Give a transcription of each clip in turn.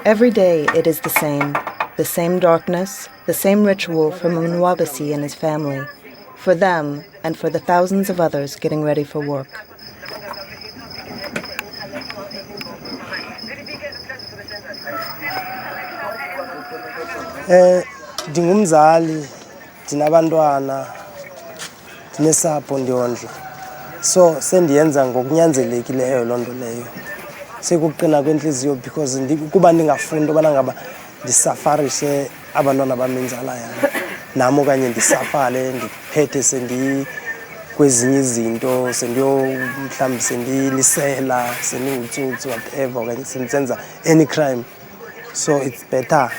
Every day it is the same darkness, the same ritual for Mwabasi and his family, for them and for the thousands of others getting ready for work. Ndingumzali, ndinabantwana, ndinesapho ndiyondla. So sendiyenza ngokunyanzelekileyo loo nto leyo. Sekuqina kwenhliziyo because kuba ndingafuni ubana ngaba ndisafarishe abantwana bam inzala yam. Nam okanye ndisafale ndiphethe kwezinye izinto mhlawumbi sendilisela sendingutsotsi whatever okanye sendisenza any crime. So it's better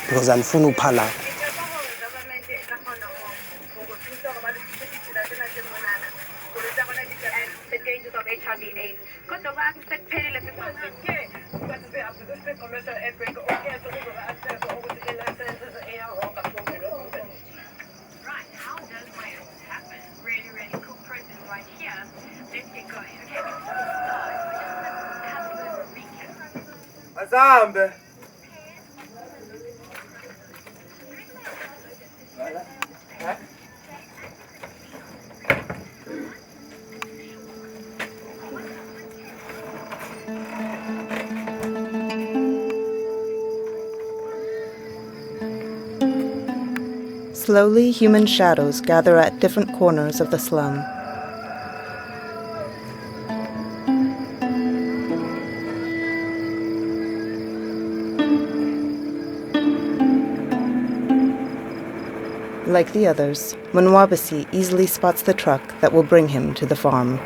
because andifuni uphala. Azambe. Slowly, human shadows gather at different corners of the slum. Like the others, Mwabasi easily spots the truck that will bring him to the farm.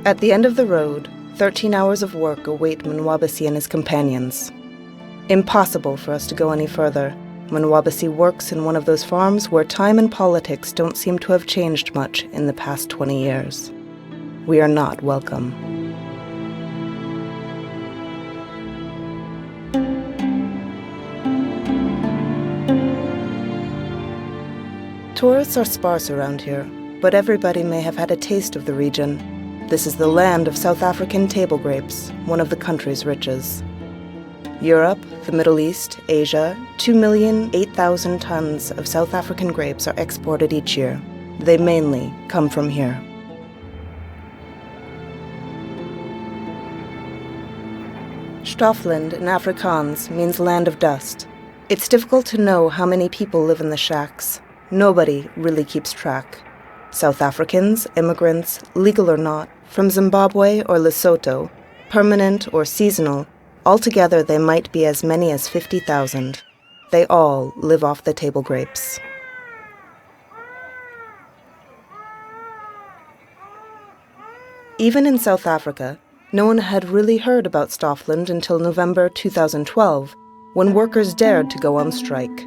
At the end of the road, 13 hours of work await Mwabasi and his companions. Impossible for us to go any further. Mwabasi works in one of those farms where time and politics don't seem to have changed much in the past 20 years. We are not welcome. Tourists are sparse around here, but everybody may have had a taste of the region. This is the land of South African table grapes, one of the country's riches. Europe, the Middle East, Asia, 2,008,000 tons of South African grapes are exported each year. They mainly come from here. Stoffland in Afrikaans means land of dust. It's difficult to know how many people live in the shacks. Nobody really keeps track. South Africans, immigrants, legal or not, from Zimbabwe or Lesotho, permanent or seasonal, altogether they might be as many as 50,000. They all live off the table grapes. Even in South Africa, no one had really heard about Stoffland until November 2012, when workers dared to go on strike.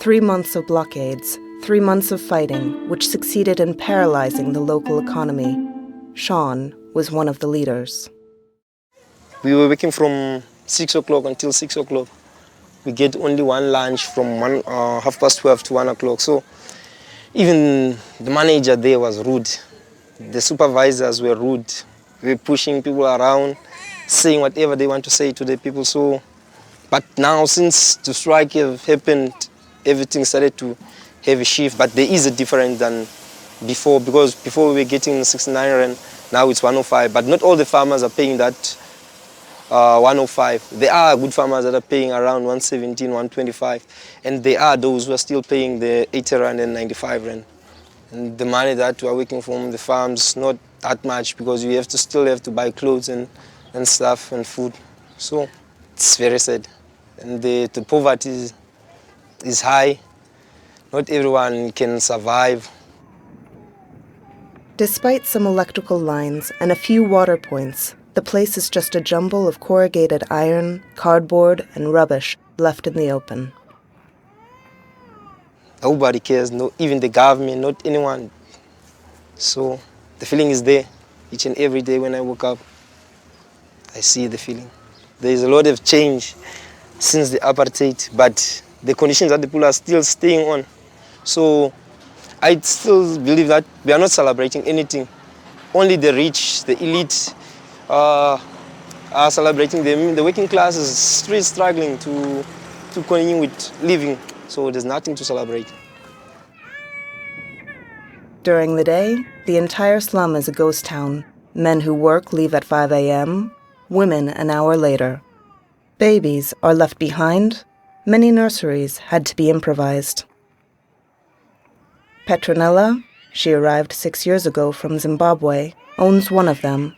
3 months of blockades, 3 months of fighting, which succeeded in paralyzing the local economy. Shawn was one of the leaders. We were working from 6 o'clock until 6 o'clock. We get only one lunch from 12:30 to 1 o'clock. So even the manager there was rude. The supervisors were rude. We were pushing people around, saying whatever they want to say to the people. So, but now since the strike happened, everything started to have a shift. But there is a difference than before, because before we were getting 69 rand, now it's 105. But not all the farmers are paying that 105. There are good farmers that are paying around 117, 125. And there are those who are still paying the 80 rand and 95 rand. And the money that we are working from the farms, not that much, because you still have to buy clothes and stuff and food. So it's very sad. And the poverty is high. Not everyone can survive. Despite some electrical lines and a few water points, The place is just a jumble of corrugated iron, cardboard, and rubbish left in the open. Nobody cares, no, even the government, not anyone. So the feeling is there each and every day when I wake up. I see the feeling. There is a lot of change since the apartheid, but the conditions that the people are still staying on. So I still believe that we are not celebrating anything. Only the rich, the elite are celebrating. The working class is still struggling to continue with living. So there's nothing to celebrate. During the day, the entire slum is a ghost town. Men who work leave at 5 a.m., women an hour later. Babies are left behind. Many nurseries had to be improvised. Petronella, she arrived 6 years ago from Zimbabwe, owns one of them.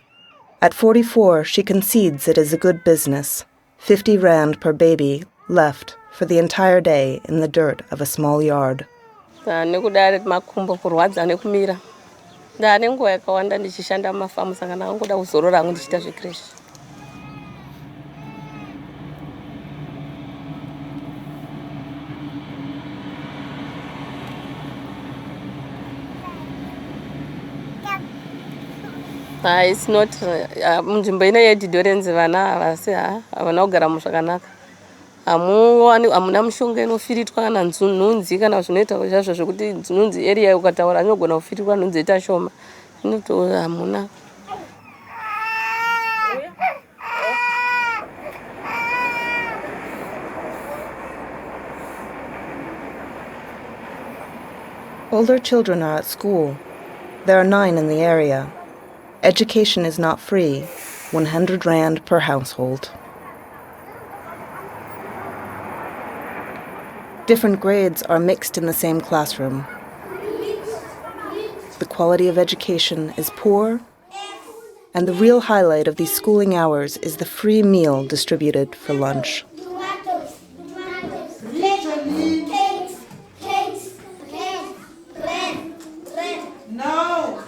At 44, she concedes it is a good business. 50 rand per baby left for the entire day in the dirt of a small yard. It's not munzvimbo ino yedhidorenzi vana havasi havana kugara zvakanaka. Hamuna mushonga inofiritwa kana nhunzi kana zvinoita zvazvo zvokuti nhunzi area ukataura inogona kufiritwa nhunzi ita shoma. Inoto hamuna. Older children are at school. There are 9 in the area. Education is not free, 100 rand per household. Different grades are mixed in the same classroom. The quality of education is poor, and the real highlight of these schooling hours is the free meal distributed for lunch.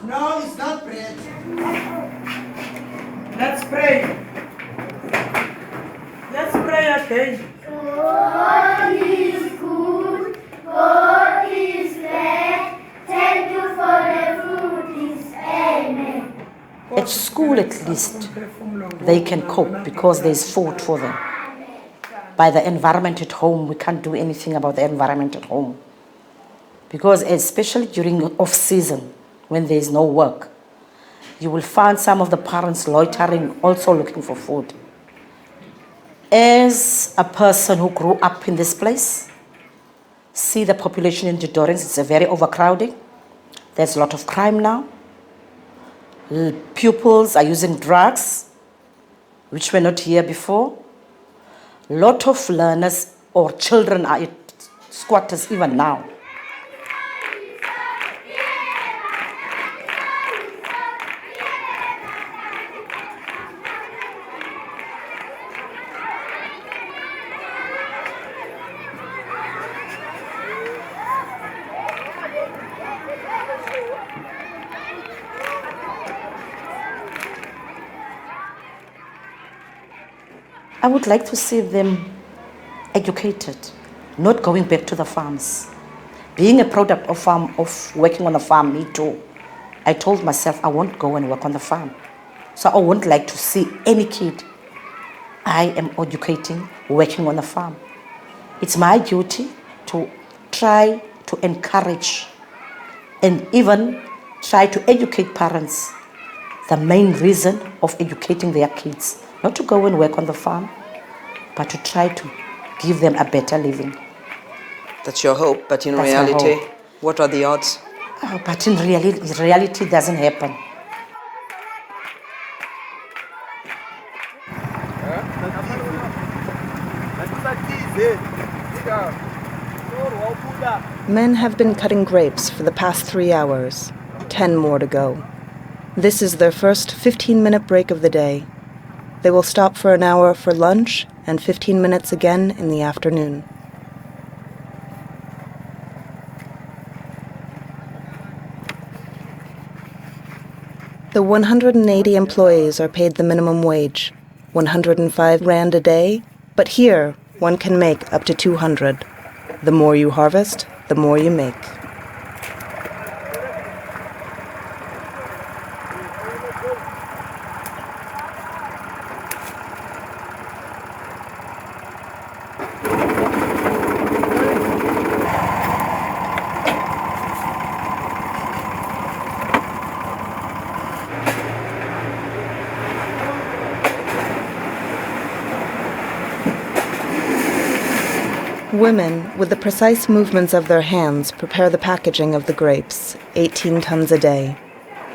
No, it's not bread. Let's pray. Let's pray again. God is good, God is great. Thank you for the food, amen. At school, at least, they can cope because there's food for them. By the environment at home, we can't do anything about the environment at home. Because especially during off-season, when there's no work, you will find some of the parents loitering, also looking for food. As a person who grew up in this place, see the population in Dorings, it's a very overcrowding. There's a lot of crime now. Pupils are using drugs, which were not here before. A lot of learners or children are at squatters even now. I would like to see them educated, not going back to the farms. Being a product of working on a farm, me too, I told myself I won't go and work on the farm. So I wouldn't like to see any kid I am educating working on the farm. It's my duty to try to encourage and even try to educate parents the main reason of educating their kids. Not to go and work on the farm, but to try to give them a better living. That's your hope, but in That's reality, what are the odds? Oh, but in reality, it doesn't happen. Men have been cutting grapes for the past 3 hours. 10 more to go. This is their first 15-minute break of the day. They will stop for an hour for lunch and 15 minutes again in the afternoon. The 180 employees are paid the minimum wage, 105 rand a day, but here one can make up to 200. The more you harvest, the more you make. Women, with the precise movements of their hands, prepare the packaging of the grapes, 18 tons a day.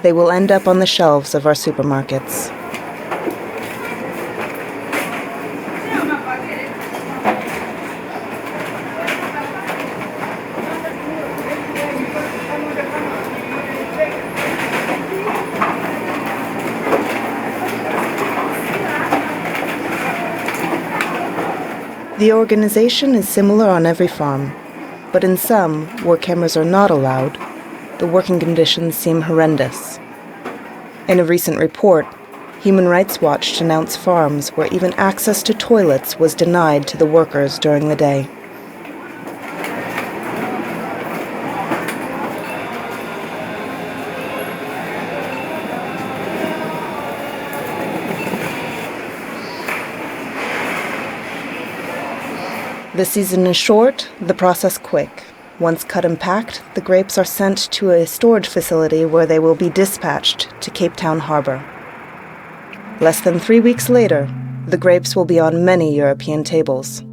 They will end up on the shelves of our supermarkets. The organization is similar on every farm, but in some, where cameras are not allowed, the working conditions seem horrendous. In a recent report, Human Rights Watch denounced farms where even access to toilets was denied to the workers during the day. The season is short, the process quick. Once cut and packed, the grapes are sent to a storage facility where they will be dispatched to Cape Town Harbour. Less than 3 weeks later, the grapes will be on many European tables.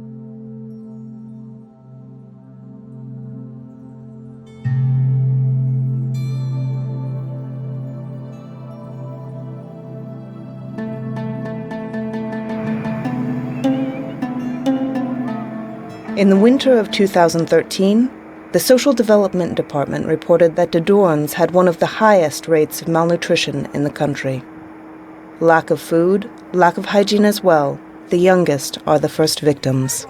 In the winter of 2013, the Social Development Department reported that de Doorns had one of the highest rates of malnutrition in the country. Lack of food, lack of hygiene as well. The youngest are the first victims.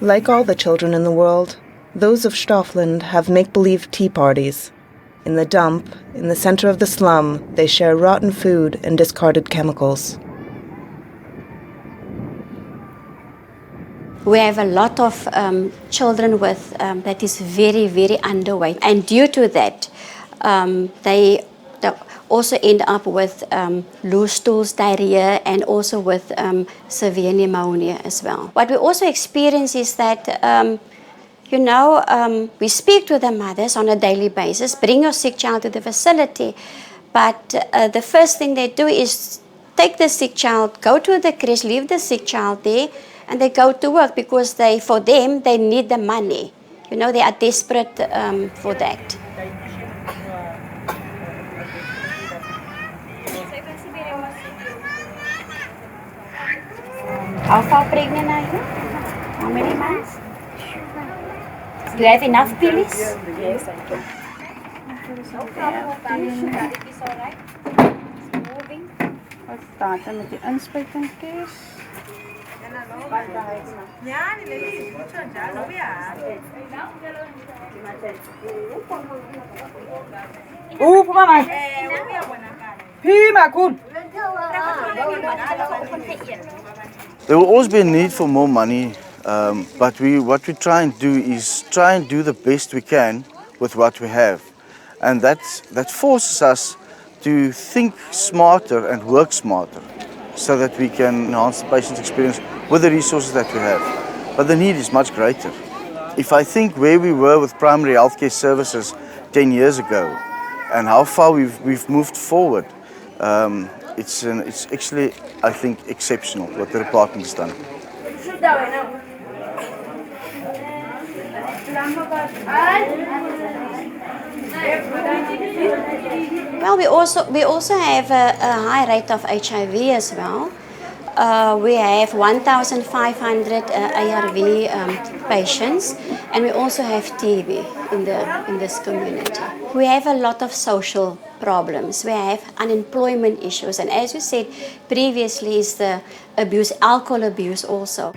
Like all the children in the world, those of Stoffland have make-believe tea parties. In the dump, in the center of the slum, they share rotten food and discarded chemicals. We have a lot of children with that is very, very underweight. And due to that, they also end up with loose stools, diarrhea, and also with severe pneumonia as well. What we also experience is that we speak to the mothers on a daily basis, bring your sick child to the facility, but the first thing they do is take the sick child, go to the creche, leave the sick child there, and they go to work because for them, they need the money. They are desperate for that. How far pregnant are you? How many months? Do you have enough pills? Yes, I do. No problem. It is all right. It's moving. Wat staat er met die inspuitingkies? Mama. Pima kun. There will always be a need for more money, but what we try and do is try and do the best we can with what we have. And that forces us to think smarter and work smarter so that we can enhance the patient's experience with the resources that we have. But the need is much greater. If I think where we were with primary healthcare services 10 years ago and how far we've moved forward, it's actually, I think, exceptional what the department has done. Well, we also have a high rate of HIV as well. We have 1,500 ARV patients, and we also have TB in this community. We have a lot of social problems. We have unemployment issues, and as you said previously, is the abuse, alcohol abuse also.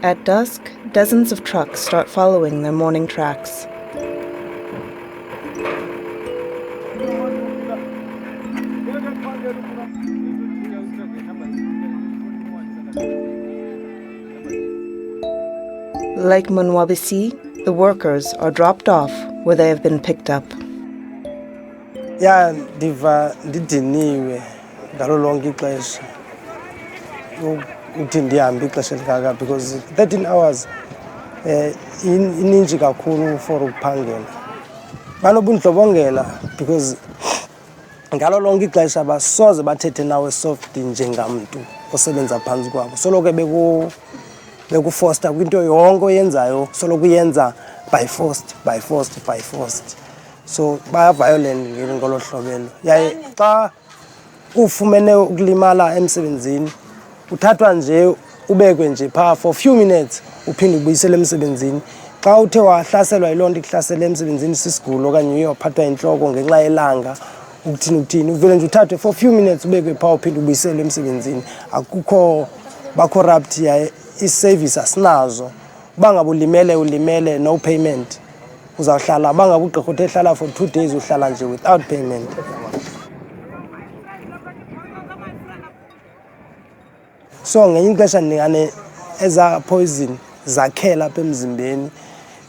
At dusk, dozens of trucks start following their morning tracks. Like Mwabasi, the workers are dropped off where they have been picked up. Ya ndiva ndidiniwe ngalo lonke ixesha uthi ndihambe ixesha elikaka because 13 hours ininji kakhulu for ukuphangela. Banobundlobongela because ngalo lonke ixesha basoze bathethe nawe soft njengamntu osebenza phantsi kwabo. Soloke bekufoster kwinto yonke oyenzayo, soloku yenza by forced. So baya-violent ngolo hlobelo. Yaye xa ufumene ukulimala emsebenzini, uthathwa nje ubekwe nje phaa for few minutes uphinde ubuyisele emsebenzini. Xa uthe wahlaselwa yiloo nto ikuhlasele emsebenzini sisigulo okanye uye waphathwa yintloko ngenxa yelanga ukuthini uvele nje uthathwe for few minutes ubekwe phaa uphinde ubuyisele emsebenzini. Akukho ba-corrupt yaye i-service asinazo. Uba ngaba ulimele no payment. Uzawuhlala uba ngaba ugqirha uthe hlala for 2 days uhlala nje without payment. So ngenye ixesha ndingane eza poison zakhela apha emzimbeni,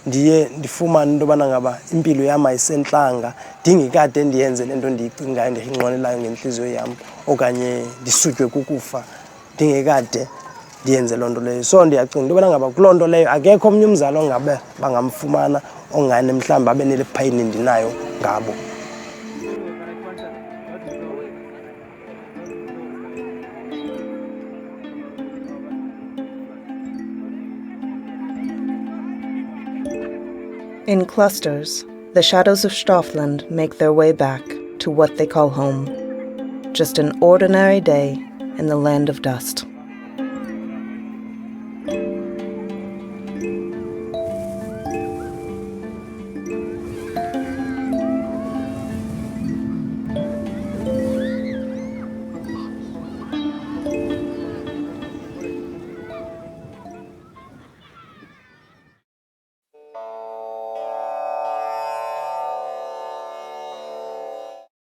ndiye ndifumane into yobana ngaba impilo yam ayisentlanga ndingekade ndiyenze le nto ndiyicingayo ndiyinqwenelayo ngentliziyo yam okanye ndisutywe kukufa ndingekade ndiyenze loo nto leyo. So ndiyacinga into yobana ngaba kuloo nto leyo akekho omnye umzali ongabe bangamfumana ongane mhlawumbi abe nele phayini ndinayo ngabo. In clusters, the shadows of Stoffland make their way back to what they call home. Just an ordinary day in the land of dust.